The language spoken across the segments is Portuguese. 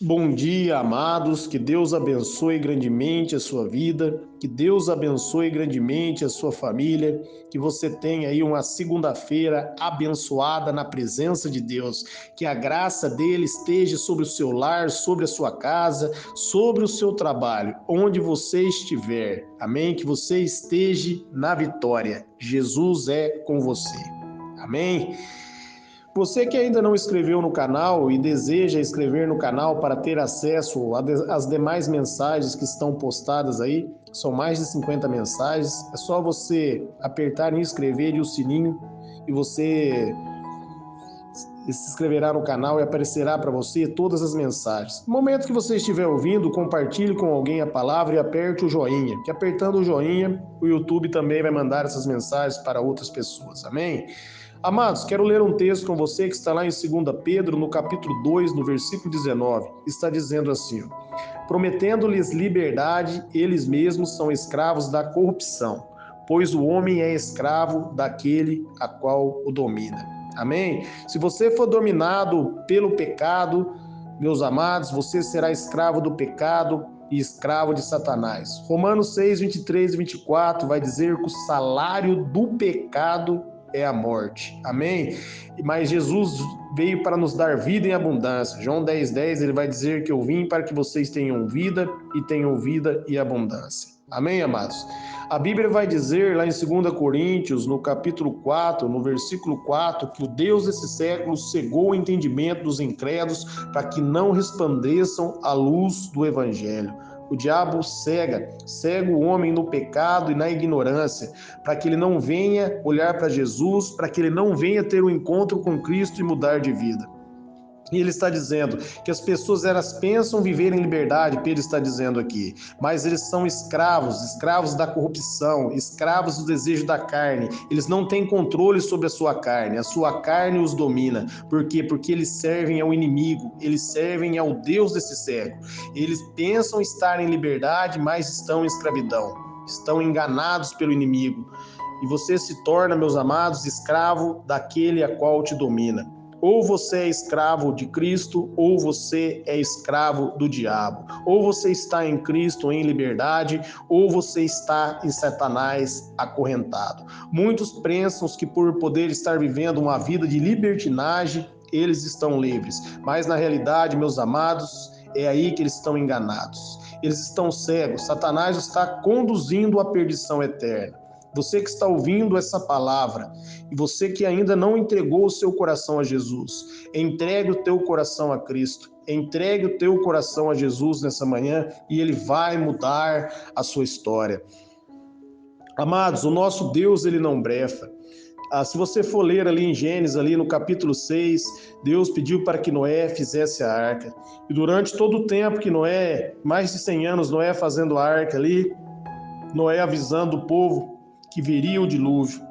Bom dia, amados. Que Deus abençoe grandemente a sua vida, que Deus abençoe grandemente a sua família, que você tenha aí uma segunda-feira abençoada na presença de Deus, que a graça dele esteja sobre o seu lar, sobre a sua casa, sobre o seu trabalho, onde você estiver. Amém? Que você esteja na vitória. Jesus é com você. Amém? Você que ainda não inscreveu no canal e deseja inscrever no canal para ter acesso às demais mensagens que estão postadas aí, são mais de 50 mensagens, é só você apertar em inscrever e o sininho e você se inscreverá no canal e aparecerá para você todas as mensagens. No momento que você estiver ouvindo, compartilhe com alguém a palavra e aperte o joinha, que apertando o joinha, o YouTube também vai mandar essas mensagens para outras pessoas. Amém? Amados, quero ler um texto com você que está lá em 2 Pedro, no capítulo 2, no versículo 19. Está dizendo assim: prometendo-lhes liberdade, eles mesmos são escravos da corrupção, pois o homem é escravo daquele a qual o domina. Amém? Se você for dominado pelo pecado, meus amados, você será escravo do pecado e escravo de Satanás. Romanos 6, 23 e 24 vai dizer que o salário do pecado é a morte. Amém? Mas Jesus veio para nos dar vida em abundância. João 10, 10, ele vai dizer que eu vim para que vocês tenham vida e tenham vida e abundância. Amém, amados? A Bíblia vai dizer lá em 2 Coríntios, no capítulo 4, no versículo 4, que o Deus desse século cegou o entendimento dos incrédulos para que não resplandeçam a luz do Evangelho. O diabo cega o homem no pecado e na ignorância, para que ele não venha olhar para Jesus, para que ele não venha ter um encontro com Cristo e mudar de vida. E ele está dizendo que as pessoas elas pensam viver em liberdade, Pedro está dizendo aqui, mas eles são escravos da corrupção, escravos do desejo da carne. Eles não têm controle sobre a sua carne os domina. Por quê? Porque eles servem ao inimigo, eles servem ao Deus desse século. Eles pensam estar em liberdade, mas estão em escravidão, estão enganados pelo inimigo. E você se torna, meus amados, escravo daquele a qual te domina. Ou você é escravo de Cristo, ou você é escravo do diabo. Ou você está em Cristo em liberdade, ou você está em Satanás acorrentado. Muitos pensam que por poder estar vivendo uma vida de libertinagem, eles estão livres. Mas na realidade, meus amados, é aí que eles estão enganados. Eles estão cegos. Satanás está conduzindo à perdição eterna. Você que está ouvindo essa palavra e você que ainda não entregou o seu coração a Jesus, entregue o teu coração a Cristo, entregue o teu coração a Jesus nessa manhã e ele vai mudar a sua história. Amados, o nosso Deus, ele não brefa. Se você for ler ali em Gênesis, ali no capítulo 6, Deus pediu para que Noé fizesse a arca. E durante todo o tempo que Noé, mais de 100 anos, Noé fazendo a arca ali, Noé avisando o povo que viria o dilúvio,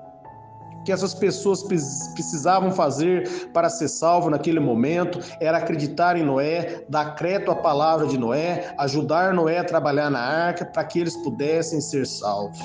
que essas pessoas precisavam fazer para ser salvo naquele momento era acreditar em Noé, dar crédito à palavra de Noé, ajudar Noé a trabalhar na arca para que eles pudessem ser salvos.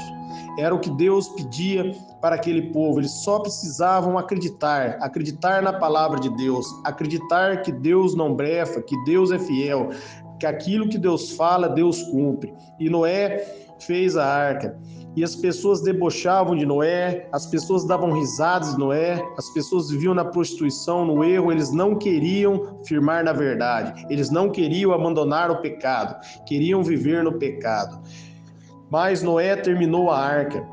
Era o que Deus pedia para aquele povo, eles só precisavam acreditar na palavra de Deus, acreditar que Deus não brefa, que Deus é fiel, que aquilo que Deus fala, Deus cumpre. E Noé fez a arca. E as pessoas debochavam de Noé, as pessoas davam risadas de Noé, as pessoas viviam na prostituição, no erro, eles não queriam firmar na verdade, eles não queriam abandonar o pecado, queriam viver no pecado. Mas Noé terminou a arca.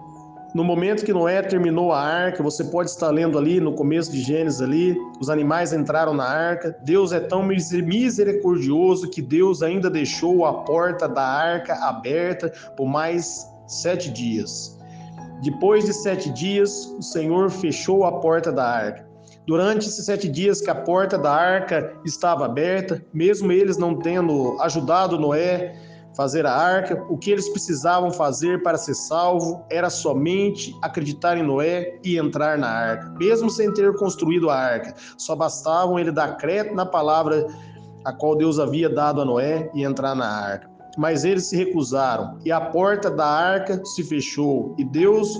No momento que Noé terminou a arca, você pode estar lendo ali no começo de Gênesis ali, os animais entraram na arca. Deus é tão misericordioso que Deus ainda deixou a porta da arca aberta por mais 7 dias. Depois de 7 dias, o Senhor fechou a porta da arca. Durante esses 7 dias que a porta da arca estava aberta, mesmo eles não tendo ajudado Noé fazer a arca, o que eles precisavam fazer para ser salvo era somente acreditar em Noé e entrar na arca. Mesmo sem ter construído a arca, só bastavam ele dar crédito na palavra a qual Deus havia dado a Noé e entrar na arca. Mas eles se recusaram e a porta da arca se fechou e Deus,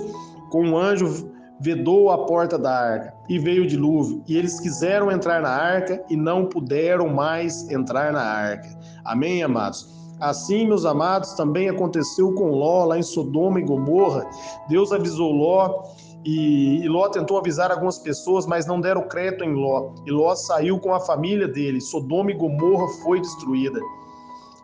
com um anjo, vedou a porta da arca. e veio o dilúvio, e eles quiseram entrar na arca e não puderam mais entrar na arca. Amém, amados? Assim, meus amados, também aconteceu com Ló, lá em Sodoma e Gomorra. Deus avisou Ló, e Ló tentou avisar algumas pessoas, mas não deram crédito em Ló. E Ló saiu com a família dele. Sodoma e Gomorra foi destruída.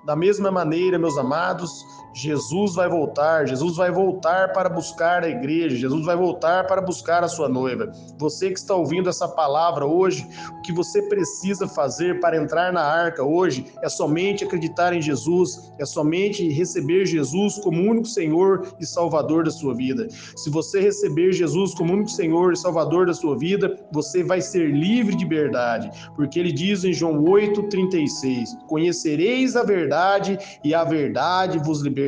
Da mesma maneira, meus amados, Jesus vai voltar para buscar a igreja, Jesus vai voltar para buscar a sua noiva. Você que está ouvindo essa palavra hoje, o que você precisa fazer para entrar na arca hoje é somente acreditar em Jesus, é somente receber Jesus como único Senhor e Salvador da sua vida. Se você receber Jesus como único Senhor e Salvador da sua vida, você vai ser livre de verdade, porque ele diz em João 8,36, conhecereis a verdade e a verdade vos libertará.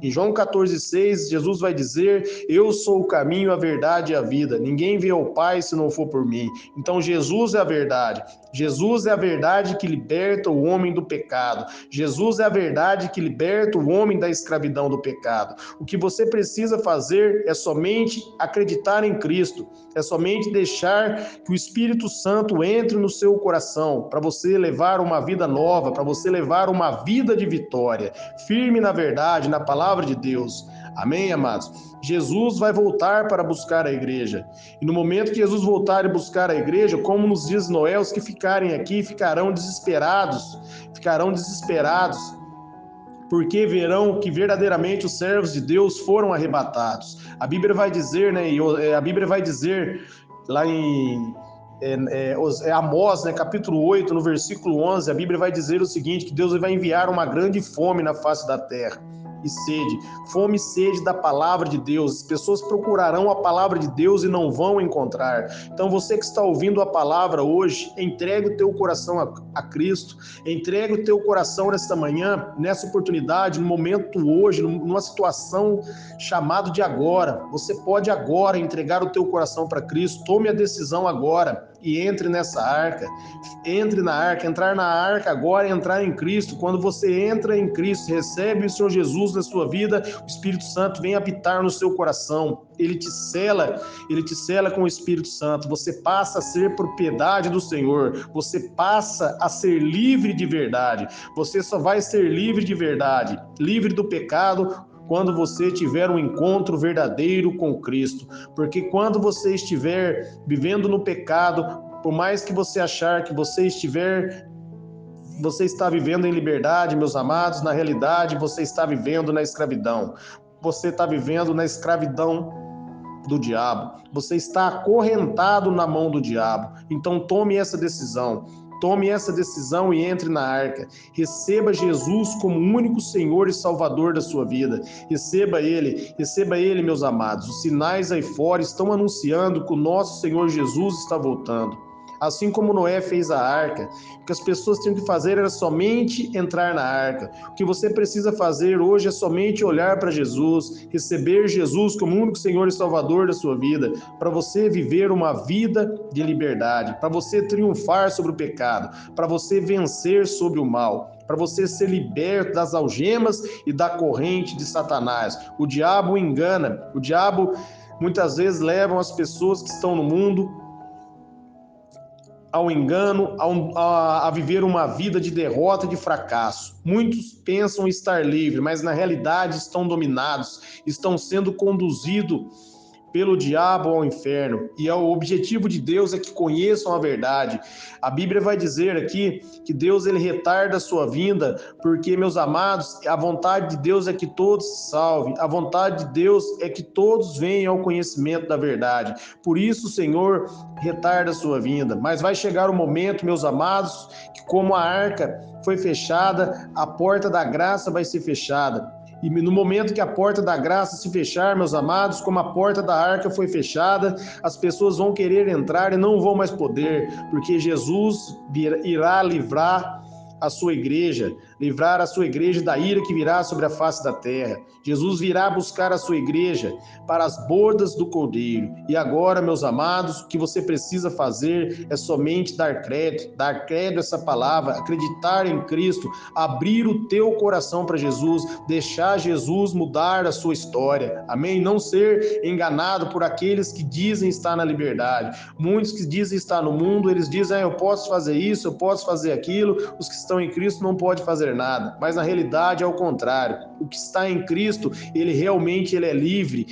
Em João 14,6, Jesus vai dizer, eu sou o caminho, a verdade e a vida. Ninguém vê ao Pai se não for por mim. Então Jesus é a verdade. Jesus é a verdade que liberta o homem do pecado. Jesus é a verdade que liberta o homem da escravidão do pecado. O que você precisa fazer é somente acreditar em Cristo. É somente deixar que o Espírito Santo entre no seu coração para você levar uma vida nova, para você levar uma vida de vitória, firme na verdade, na palavra de Deus. Amém, amados? Jesus vai voltar para buscar a igreja. E no momento que Jesus voltar e buscar a igreja, como nos diz Noé, os que ficarem aqui ficarão desesperados, porque verão que verdadeiramente os servos de Deus foram arrebatados. A Bíblia vai dizer, lá em Amós, capítulo 8, no versículo 11, a Bíblia vai dizer o seguinte, que Deus vai enviar uma grande fome na face da terra. E sede, fome e sede da palavra de Deus. As pessoas procurarão a palavra de Deus e não vão encontrar. Então você que está ouvindo a palavra hoje, entregue o teu coração a Cristo, entregue o teu coração nesta manhã, nessa oportunidade, no momento hoje, numa situação chamada de agora. Você pode agora entregar o teu coração para Cristo, tome a decisão agora e entre nessa arca, entre na arca. Entrar na arca agora é entrar em Cristo. Quando você entra em Cristo, recebe o Senhor Jesus na sua vida, o Espírito Santo vem habitar no seu coração, ele te sela com o Espírito Santo, você passa a ser propriedade do Senhor, você passa a ser livre de verdade, você só vai ser livre de verdade, livre do pecado, quando você tiver um encontro verdadeiro com Cristo, porque quando você estiver vivendo no pecado, por mais que você achar que você está vivendo em liberdade, meus amados, na realidade você está vivendo na escravidão, você está vivendo na escravidão do diabo, você está acorrentado na mão do diabo, então tome essa decisão e entre na arca. Receba Jesus como único Senhor e Salvador da sua vida. Receba Ele, meus amados. Os sinais aí fora estão anunciando que o nosso Senhor Jesus está voltando. Assim como Noé fez a arca, o que as pessoas tinham que fazer era somente entrar na arca. O que você precisa fazer hoje é somente olhar para Jesus, receber Jesus como único Senhor e Salvador da sua vida, para você viver uma vida de liberdade, para você triunfar sobre o pecado, para você vencer sobre o mal, para você ser liberto das algemas e da corrente de Satanás. O diabo engana, o diabo muitas vezes leva as pessoas que estão no mundo ao engano, a viver uma vida de derrota, de fracasso. Muitos pensam estar livres, mas na realidade estão dominados, estão sendo conduzidos pelo diabo ao inferno. E o objetivo de Deus é que conheçam a verdade. A Bíblia vai dizer aqui que Deus ele retarda a sua vinda, porque, meus amados, a vontade de Deus é que todos se salvem. A vontade de Deus é que todos venham ao conhecimento da verdade. Por isso, o Senhor retarda a sua vinda. Mas vai chegar o momento, meus amados, que como a arca foi fechada, a porta da graça vai ser fechada. E no momento que a porta da graça se fechar, meus amados, como a porta da arca foi fechada, as pessoas vão querer entrar e não vão mais poder, porque Jesus irá livrar a sua igreja, livrar a sua igreja da ira que virá sobre a face da terra. Jesus virá buscar a sua igreja para as bordas do Cordeiro. E agora, meus amados, o que você precisa fazer é somente dar crédito a essa palavra, acreditar em Cristo, abrir o teu coração para Jesus, deixar Jesus mudar a sua história. Amém? Não ser enganado por aqueles que dizem estar na liberdade. Muitos que dizem estar no mundo, eles dizem, eu posso fazer isso, eu posso fazer aquilo. Os que estão em Cristo não podem fazer nada. Mas na realidade é o contrário. O que está em Cristo, ele realmente é livre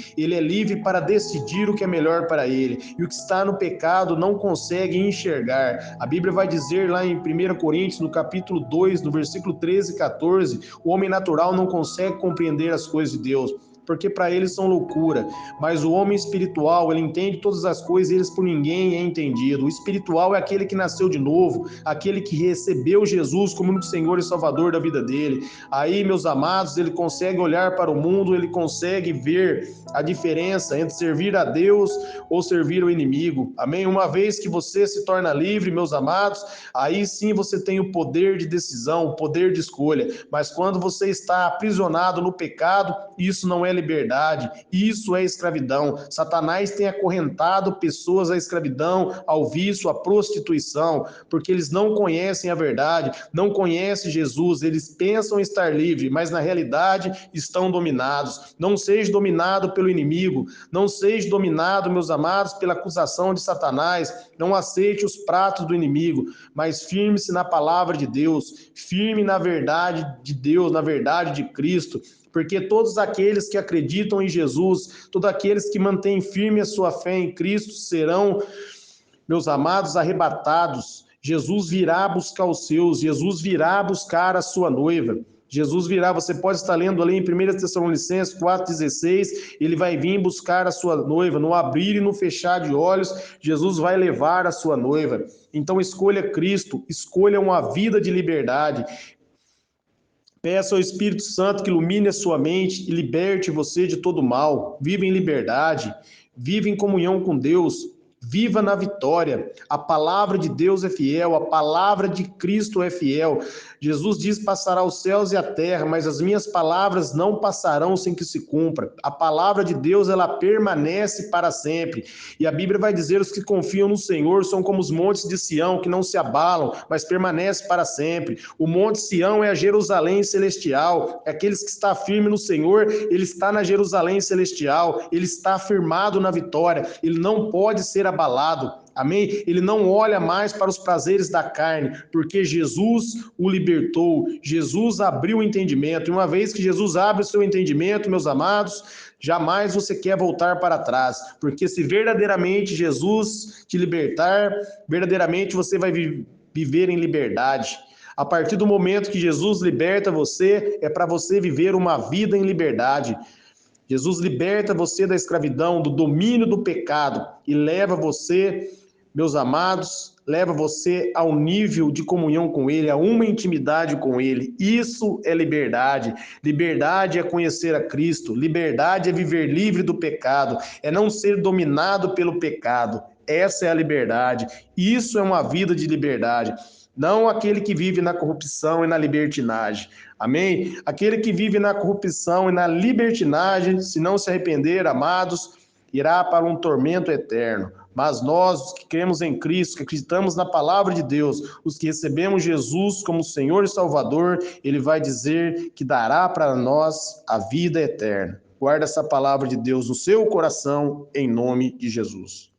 para decidir o que é melhor para ele. E o que está no pecado não consegue enxergar. A Bíblia vai dizer lá em 1 Coríntios, no capítulo 2, no versículo 13 e 14, o homem natural não consegue compreender as coisas de Deus, porque para eles são loucura, mas o homem espiritual, ele entende todas as coisas e eles por ninguém é entendido. O espiritual é aquele que nasceu de novo, aquele que recebeu Jesus como único Senhor e Salvador da vida dele. Aí, meus amados, ele consegue olhar para o mundo, ele consegue ver a diferença entre servir a Deus ou servir ao inimigo. Amém? Uma vez que você se torna livre, meus amados, aí sim você tem o poder de decisão, o poder de escolha. Mas quando você está aprisionado no pecado, isso não é liberdade, isso é escravidão. Satanás tem acorrentado pessoas à escravidão, ao vício, à prostituição, porque eles não conhecem a verdade, não conhecem Jesus, eles pensam estar livres, mas na realidade estão dominados. Não seja dominado pelo inimigo, não seja dominado, meus amados, pela acusação de Satanás, não aceite os pratos do inimigo, mas firme-se na palavra de Deus, firme na verdade de Deus, na verdade de Cristo, porque todos aqueles que acreditam em Jesus, todos aqueles que mantêm firme a sua fé em Cristo serão, meus amados, arrebatados. Jesus virá buscar os seus, Jesus virá buscar a sua noiva. Jesus virá, você pode estar lendo ali em 1 Tessalonicenses 4,16, ele vai vir buscar a sua noiva, no abrir e no fechar de olhos, Jesus vai levar a sua noiva. Então escolha Cristo, escolha uma vida de liberdade. Peça ao Espírito Santo que ilumine a sua mente e liberte você de todo mal. Viva em liberdade, viva em comunhão com Deus, viva na vitória. A palavra de Deus é fiel, a palavra de Cristo é fiel. Jesus diz, passará os céus e a terra, mas as minhas palavras não passarão sem que se cumpra. A palavra de Deus, ela permanece para sempre. E a Bíblia vai dizer, os que confiam no Senhor são como os montes de Sião, que não se abalam, mas permanecem para sempre. O monte Sião é a Jerusalém celestial. É aqueles que estão firmes no Senhor, ele está na Jerusalém celestial, ele está firmado na vitória, ele não pode ser abalado. Amém? Ele não olha mais para os prazeres da carne, porque Jesus o libertou, Jesus abriu o entendimento, e uma vez que Jesus abre o seu entendimento, meus amados, jamais você quer voltar para trás, porque se verdadeiramente Jesus te libertar, verdadeiramente você vai viver em liberdade. A partir do momento que Jesus liberta você, é para você viver uma vida em liberdade. Jesus liberta você da escravidão, do domínio do pecado e leva você, meus amados, leva você ao nível de comunhão com Ele, a uma intimidade com Ele. Isso é liberdade. Liberdade é conhecer a Cristo. Liberdade é viver livre do pecado. É não ser dominado pelo pecado. Essa é a liberdade. Isso é uma vida de liberdade. Não aquele que vive na corrupção e na libertinagem. Amém? Aquele que vive na corrupção e na libertinagem, se não se arrepender, amados, irá para um tormento eterno. Mas nós, os que cremos em Cristo, que acreditamos na palavra de Deus, os que recebemos Jesus como Senhor e Salvador, Ele vai dizer que dará para nós a vida eterna. Guarda essa palavra de Deus no seu coração, em nome de Jesus.